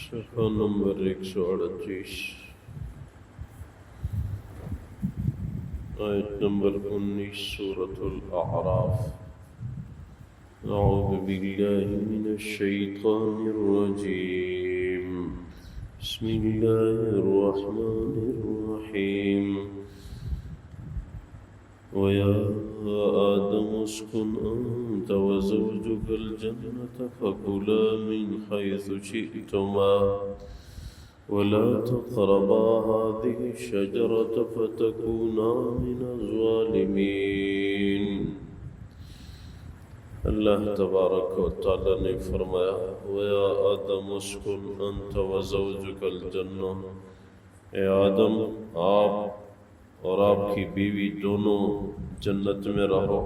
صفحہ نمبر 138، آیت نمبر 19، سورة الاعراف۔ اعوذ باللہ من الشیطان الرجیم، بسم اللہ الرحمن الرحیم۔ وَيَا آدَمُ اسْكُنْ أَنْتَ وَزَوْجُكَ الْجَنَّةَ فَكُلَا مِنْ حَيْثُ شِئْتُمَا وَلَا تَقْرَبَا هَذِهِ الشَّجَرَةَ فَتَكُونَا مِنَ الظَّالِمِينَ۔ اللہ تبارک و تعالی نے فرمایا، وَيَا آدَمُ اسْكُنْ أَنْتَ وَزَوْجُكَ الْجَنَّةَ، اے آدم آپ اور آپ کی بیوی دونوں جنت میں رہو۔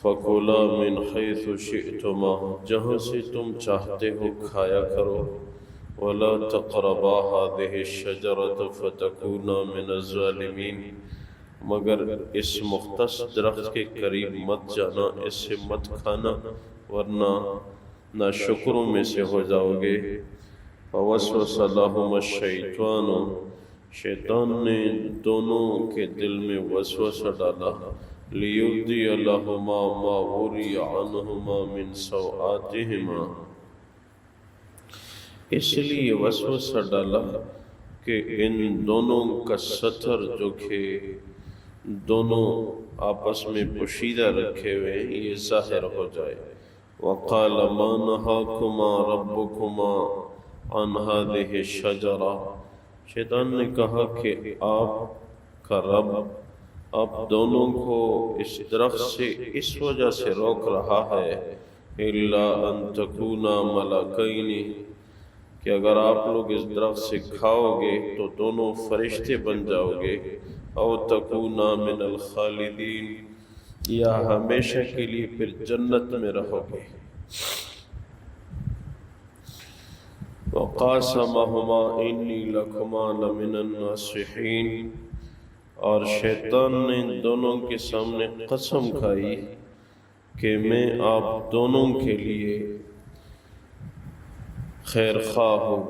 فَكُلَا مِنْ حَيْثُ شِئْتُمَا، جہاں سے تم چاہتے ہو کھایا کرو۔ وَلَا تَقْرَبَا هَذِهِ الشَّجَرَةَ فَتَكُونَا مِنَ الظَّالِمِينَ، مگر اس مختص درخت کے قریب مت جانا، اس سے مت کھانا ورنہ ناشکروں میں سے ہو جاؤ گے۔ فَوَسْوَسَ لَهُمَا الشَّيْطَانُ، شیطان نے دونوں کے دل میں وسوسہ ڈالا، لِيُبْدِيَ لَهُمَا مَا وُرِيَ عَنْهُمَا مِنْ سَوْآتِهِمَا، اس لیے وسوسہ ڈالا کہ ان دونوں کا ستر جو کہ دونوں آپس میں پوشیدہ رکھے ہوئے یہ ظاہر ہو جائے۔ وَقَالَ مَا نَهَاكُمَا رَبُّكُمَا عَنْ هَذِهِ الشَّجَرَةِ، شیطان نے کہا کہ آپ کا رب آپ دونوں کو اس درخت سے اس وجہ سے روک رہا ہے، إِلَّا أَن تَكُونَا مَلَكَيْنِ، کہ اگر آپ لوگ اس درخت سے کھاؤ گے تو دونوں فرشتے بن جاؤ گے، أَوْ تَكُونَا مِنَ الْخَالِدِينَ، یا ہمیشہ کے لیے پھر جنت میں رہو گے۔ وَقَاسَمَهُمَا إِنِّي لَكُمَا لَمِنَ النَّاصِحِينَ، اور شیطان نے دونوں کے سامنے قسم کھائی کہ میں آپ دونوں کے لیے خیر خواہ ہوں۔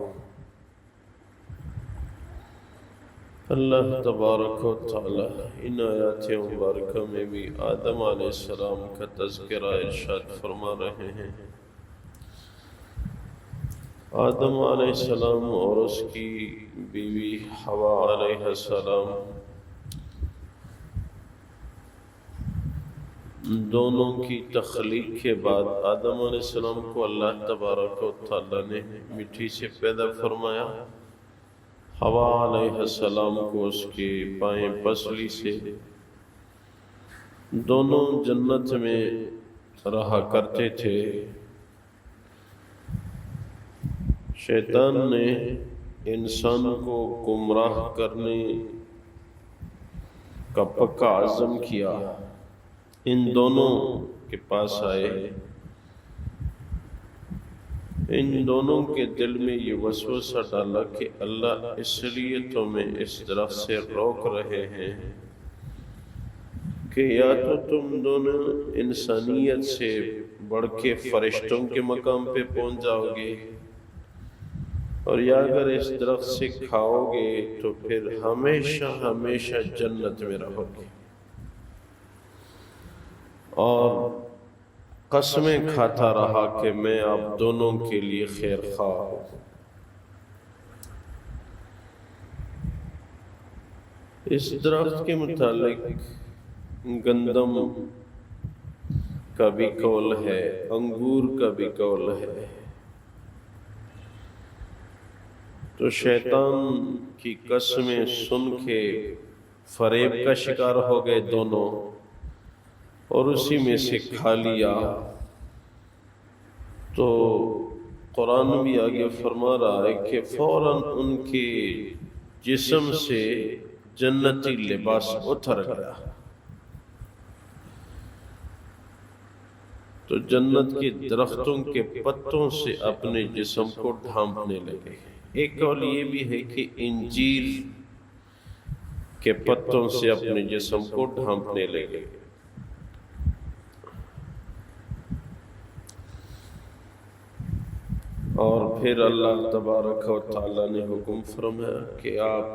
اللہ تبارک و تعالی ان آیات مبارکہ میں بھی آدم علیہ السلام کا تذکرہ ارشاد فرما رہے ہیں۔ آدم علیہ السلام اور اس کی بیوی حوا علیہ السلام دونوں کی تخلیق کے بعد آدم علیہ السلام کو اللہ تبارک و تعالی نے مٹی سے پیدا فرمایا، حوا علیہ السلام کو اس کے پائیں پسلی سے۔ دونوں جنت میں رہا کرتے تھے۔ شیطان نے انسان کو گمراہ کرنے کا پکا عزم کیا، ان دونوں کے پاس آئے، ان دونوں کے دل میں یہ وسوسہ ڈالا کہ اللہ اس لیے تمہیں اس درخت سے روک رہے ہیں کہ یا تو تم دونوں انسانیت سے بڑھ کے فرشتوں کے مقام پہ پہنچ جاؤ گے، اور یا اگر اس درخت سے کھاؤ گے تو پھر ہمیشہ ہمیشہ جنت میں رہو گے۔ اور قسمیں کھاتا رہا کہ میں آپ دونوں کے لیے خیر خواہ ہوں۔ اس درخت کے متعلق گندم کا بھی قول ہے، انگور کا بھی قول ہے۔ تو شیطان کی قسمیں سن کے فریب کا شکار ہو گئے دونوں، اور اسی میں سے کھا لیا۔ تو قرآن بھی آگے فرما رہا ہے کہ فوراً ان کے جسم سے جنتی لباس اتر گیا، تو جنت کے درختوں کے پتوں سے اپنے جسم کو ڈھانپنے لگے۔ ایک قول یہ بھی ہے کہ انجیر کے پتوں سے اپنے جسم کو ڈھانپنے لگے۔ اور پھر اللہ تبارک و تعالیٰ نے حکم فرمایا کہ آپ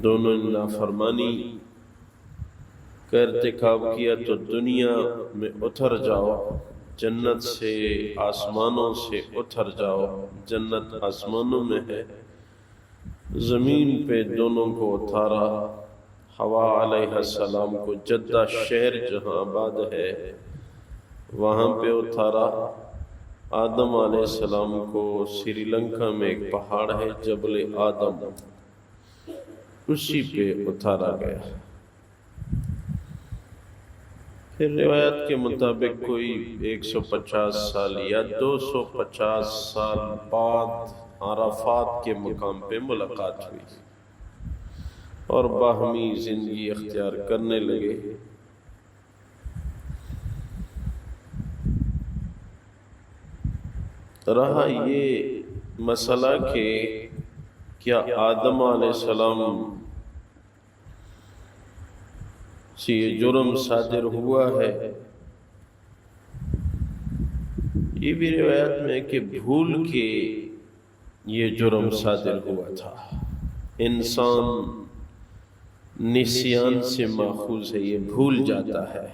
دونوں نافرمانی کا ارتکاب کیا تو دنیا میں اتر جاؤ، جنت سے آسمانوں سے اتر جاؤ، جنت آسمانوں میں ہے، زمین پہ دونوں کو اتارا، حوا علیہ السلام کو جدہ شہر جہاں آباد ہے وہاں پہ اتارا، آدم علیہ السلام کو سری لنکا میں ایک پہاڑ ہے جبل آدم، اسی پہ اتارا گیا۔ پھر روایت کے مطابق کوئی 150 سال یا 250 سال بعد عرفات کے مقام پہ ملاقات ہوئی اور باہمی زندگی اختیار کرنے لگے۔ رہا یہ مسئلہ کہ کیا آدم علیہ السلام سے یہ جرم صادر ہوا ہے؟ یہ بھی روایت میں کہ بھول کے یہ جرم صادر ہوا تھا۔ انسان نسیان سے ماخوذ ہے، یہ بھول جاتا ہے،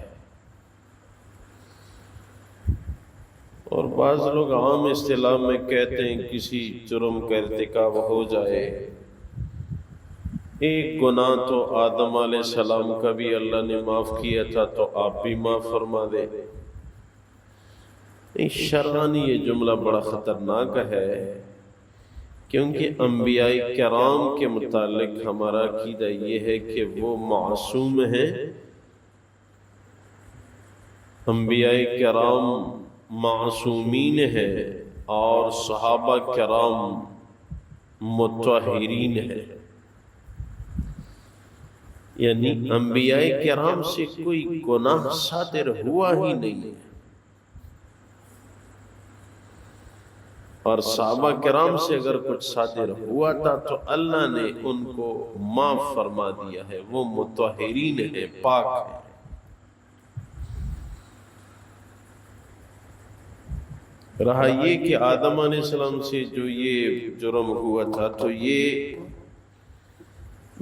اور بعض لوگ عام اصطلاح میں کہتے ہیں کسی جرم کا ارتکاب ہو جائے، ایک گناہ تو آدم علیہ السلام کا بھی اللہ نے معاف کیا تھا تو آپ بھی معاف فرما دے۔ شرعاً یہ جملہ بڑا خطرناک ہے، کیونکہ انبیاء کرام کے متعلق ہمارا عقیدہ یہ ہے کہ وہ معصوم ہیں۔ انبیاء کرام معصومین ہیں اور صحابہ کرام مطہرین ہیں، یعنی انبیاء کرام سے کوئی گناہ صادر ہوا ہی نہیں ہے، اور صحابہ کرام سے اگر کچھ صادر ہوا تھا تو اللہ نے ان کو معاف فرما دیا ہے، وہ مطہرین ہیں، پاک ہیں۔ رہا یہ کہ آدم علیہ السلام سے جو یہ جرم ہوا تھا تو یہ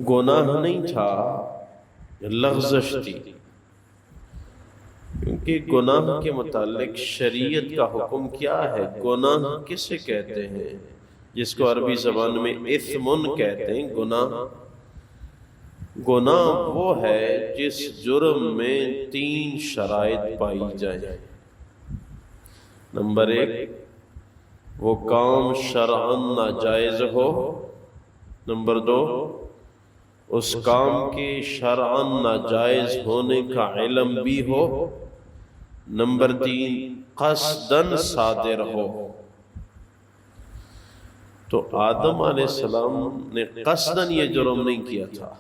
گناہ نہیں تھا، لغزش تھی، کیونکہ گناہ کے متعلق شریعت کا حکم کیا ہے؟ گناہ کسے کہتے ہیں؟ جس کو عربی زبان میں اثمن کہتے ہیں۔ گناہ وہ ہے جس جرم میں 3 شرائط پائی جائیں۔ نمبر 1، وہ کام شرعاً ناجائز ہو۔ نمبر 2، اس کام کے شرعاً ناجائز ہونے کا علم بھی ہو۔ نمبر 3، قصداً صادر ہو۔ تو آدم علیہ السلام نے قصداً یہ جرم نہیں کیا تھا،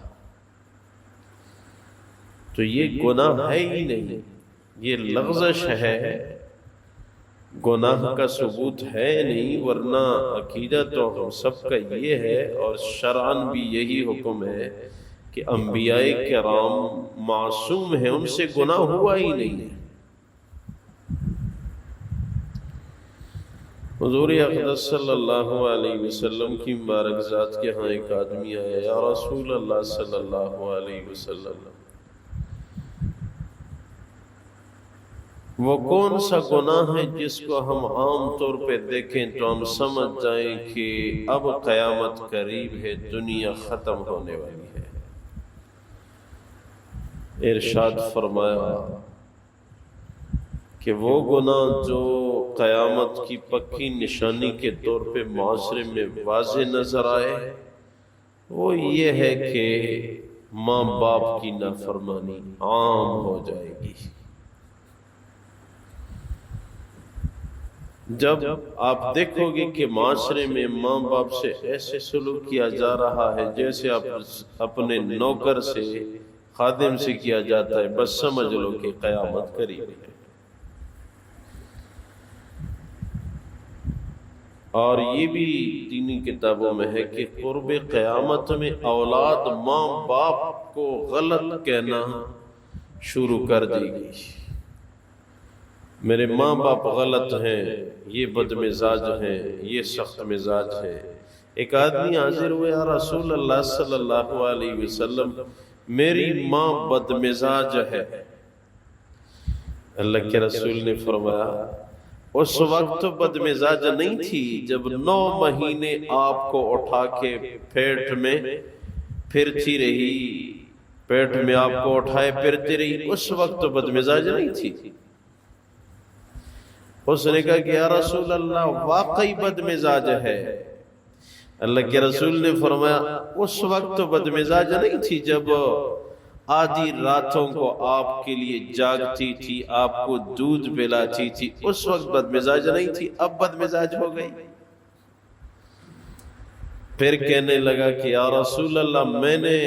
تو یہ گناہ ہے ہی نہیں، یہ لغزش ہے، گناہ کا ثبوت ہے نہیں، ورنہ عقیدہ تو ہم سب کا یہ ہے، اور شرعاً بھی یہی حکم ہے کہ انبیاء کرام معصوم ہیں، ان سے گناہ ہوا ہی نہیں ہے۔ حضور اقدس صلی اللہ علیہ وسلم کی مبارک ذات کے ہاں ایک آدمی آیا، یا رسول اللہ صلی اللہ علیہ وسلم، وہ کون سا گناہ ہے جس کو ہم عام طور پہ دیکھیں تو ہم سمجھ جائیں کہ اب قیامت قریب ہے، دنیا ختم ہونے والی ہے؟ ارشاد فرمایا کہ وہ گناہ جو قیامت کی پکی نشانی کے طور پہ معاشرے میں واضح نظر آئے، وہ یہ ہے کہ ماں باپ کی نافرمانی عام ہو جائے گی۔ جب آپ دیکھو گے کہ معاشرے میں ماں باپ سے ایسے سلوک کیا جا رہا ہے جیسے آپ اپنے نوکر سے، خادم سے کیا جاتا ہے، بس سمجھ لو کہ قیامت قریب ہے۔ اور یہ بھی دینی کتابوں میں ہے کہ قرب قیامت میں اولاد ماں باپ کو غلط کہنا شروع کر دے گی، میرے ماں باپ غلط ہیں، یہ بد مزاج ہیں، یہ سخت مزاج ہیں۔ ایک آدمی حاضر ہوئے، یا رسول اللہ صلی اللہ علیہ وسلم میری ماں بد مزاج ہے۔ اللہ کے رسول نے فرمایا اس وقت تو بد مزاج نہیں تھی جب 9 مہینے آپ کو اٹھا کے پیٹ میں پھرتی رہی، پیٹ میں آپ کو اٹھائے پھرتی رہی، اس وقت تو بد مزاج نہیں تھی۔ اس نے کہا کہ یا رسول اللہ واقعی بد مزاج ہے۔ اللہ کے رسول نے فرمایا اس وقت تو بد مزاج نہیں تھی جب آدھی راتوں کو آپ کے لیے جاگتی تھی، آپ کو دودھ پلاتی تھی، اس وقت بد مزاج نہیں تھی، اب بد مزاج ہو گئی۔ پھر کہنے لگا کہ یا رسول اللہ میں نے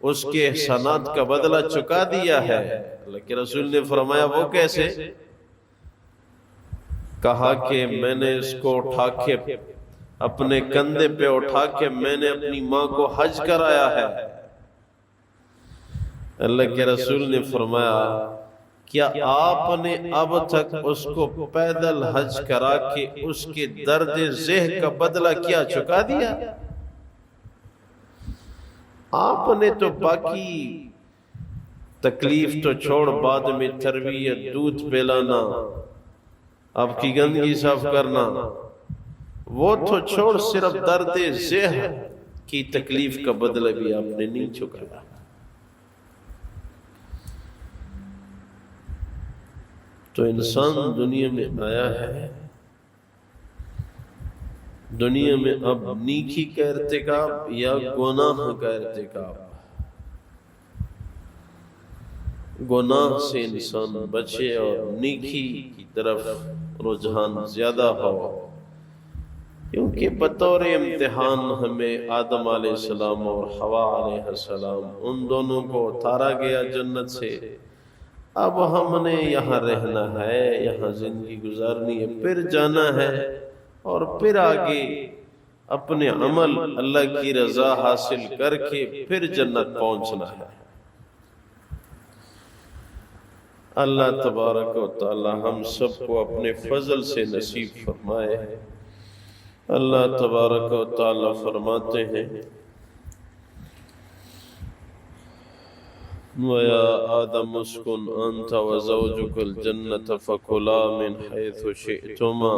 اس کے احسانات کا بدلہ چکا دیا ہے۔ اللہ کے رسول نے فرمایا وہ کیسے؟ کہا کہ میں نے اس کو اٹھا کے اپنے کندھے پہ اٹھا کے میں نے اپنی ماں کو حج کرایا ہے۔ اللہ کے رسول نے فرمایا کیا آپ نے اب تک اس کو پیدل حج کرا کے اس کے درد ذہ کا بدلہ کیا چکا دیا؟ آپ نے تو باقی تکلیف تو چھوڑ، بعد میں تربیت، دودھ پلانا، آپ کی گندگی صاف کرنا، وہ تو چھوڑ، صرف درد ذہ کی تکلیف کا بدلہ بھی آپ نے نہیں چکایا۔ تو انسان دنیا میں آیا ہے، دنیا میں اب نیکی کا ارتکاب یا گناہ کا ارتکاب، گناہ سے انسان بچے اور نیکی کی طرف رجحان زیادہ ہو، کیونکہ بطور امتحان ہمیں آدم علیہ السلام اور حوا علیہ السلام ان دونوں کو اتارا گیا جنت سے۔ اب ہم نے یہاں رہنا ہے، یہاں زندگی گزارنی ہے، پھر جانا ہے اور پھر آگے اپنے عمل اللہ کی رضا حاصل کر کے پھر جنت پہنچنا ہے۔ اللہ تبارک و تعالی ہم سب کو اپنے فضل سے نصیب فرمائے۔ اللہ تبارک و تعالی فرماتے ہیں وَيَا آدَمُ اسْكُنْ أَنْتَ وَزَوْجُكَ الْجَنَّةَ فَكُلَا مِنْ حَيْثُ شِئْتُمَا۔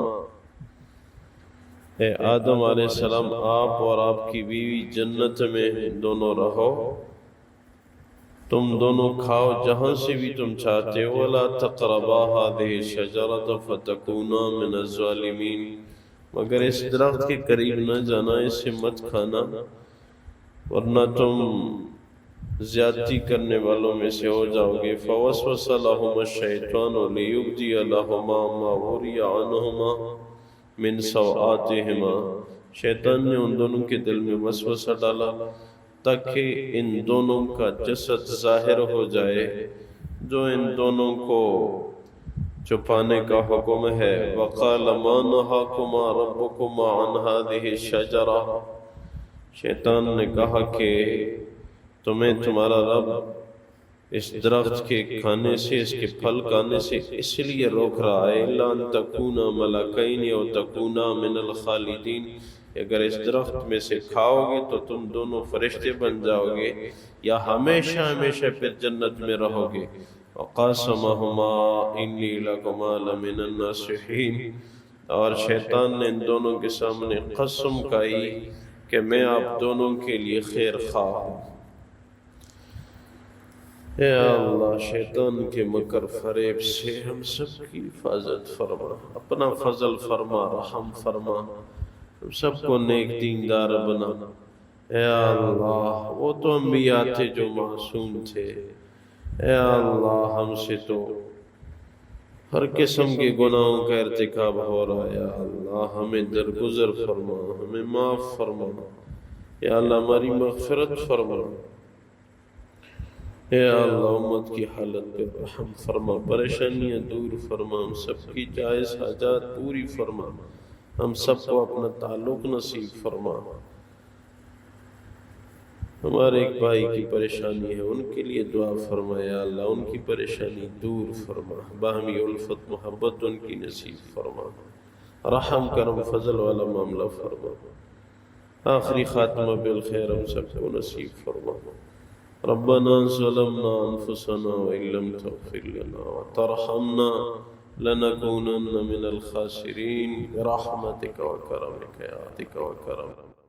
اے آدم علیہ السلام آپ اور آپ کی بیوی جنت میں دونوں رہو، تم دونوں کھاؤ جہاں سے بھی تم چاہتے ہو، وَلَا تَقْرَبَا هَذِهِ الشَّجَرَةَ فَتَكُونَا مِنَ الظَّالِمِينَ، مگر اس درخت کے قریب نہ جانا، اسے مت کھانا ورنہ تم زیادتی کرنے والوں میں سے ہو جاؤ گے۔ فَوَسْوَسَ لَهُمَا الشَّيْطَانُ لِيُبْدِيَ لَهُمَا مَا وُرِيَ عَنْهُمَا مِنْ سَوْآتِهِمَا، شیطان نے ان دونوں کے دل میں وسوسہ ڈالا تاکہ ان دونوں کا جسد ظاہر ہو جائے جو ان دونوں کو چھپانے کا حکم ہے۔ وَقَالَ مَا نَهَاكُمَا رَبُّكُمَا عَنْ هَذِهِ الشَّجَرَةِ، شیطان نے کہا کہ تمہیں تمہارا رب اس درخت کے کھانے سے، اس کے پھل کھانے سے اس لیے روک رہا ہے إِلَّا أَن تَكُونَا مَلَكَيْنِ أَوْ تَكُونَا مِنَ الْخَالِدِينَ، اگر اس درخت میں سے کھاؤ گے تو تم دونوں فرشتے بن جاؤ گے یا ہمیشہ ہمیشہ پھر جنت میں رہو گے۔ وَقَاسَمَهُمَا إِنِّي لَكُمَا لَمِنَ النَّاصِحِينَ، اور شیطان نے ان دونوں کے سامنے قسم کھائی کہ میں آپ دونوں کے لیے خیر خواہ ہوں۔ اے اللہ شیطان کے مکر فریب سے ہم سب کی حفاظت فرما، اپنا فضل فرما، رحم فرما، ہم سب کو نیک دیندار بنا۔ اے اللہ وہ تو انبیاء تھے جو معصوم تھے، اے اللہ ہم سے تو ہر قسم کے گناہوں کا ارتکاب ہو رہا ہے، یا اللہ ہمیں درگزر فرما، ہمیں معاف فرما، یا اللہ ہماری مغفرت فرما، اے اللہ امت کی حالت پہ رحم فرما، پریشانیاں دور فرما، ہم سب کی جائز حاجات پوری فرما، ہم سب کو اپنا تعلق نصیب فرما۔ ہمارے ایک بھائی کی پریشانی ہے، ان کے لیے دعا فرما یا اللہ، ان کی پریشانی دور فرما، باہمی الفت محبت ان کی نصیب فرما، رحم کرم فضل والا معاملہ فرما، آخری خاتمہ بالخیر ہم سب کو نصیب فرما۔ ربنا ظلمنا انفسنا وان لم تغفر لنا وترحمنا لنكونن من الخاسرين برحمتك وكرمك يا عتك وكرمك۔